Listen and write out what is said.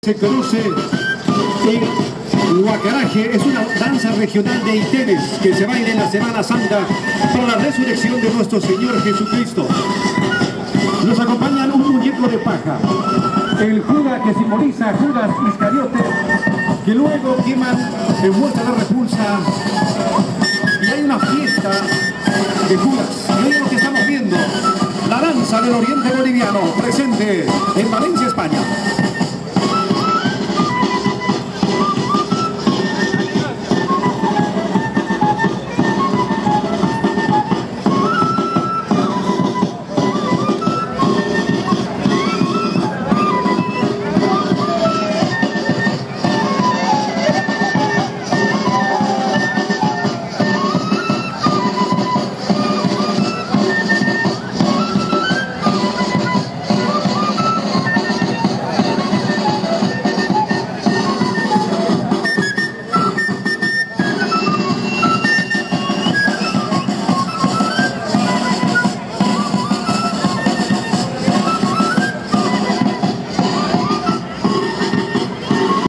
Se conoce el Huacaraje, es una danza regional de Itenes que se baila en la Semana Santa por la resurrección de nuestro Señor Jesucristo. Nos acompañan un muñeco de paja, el Judas que simboliza Judas Iscariote, que luego queman en muestra de repulsa y hay una fiesta de Judas. Y es lo que estamos viendo, la danza del oriente boliviano presente en Valencia, España.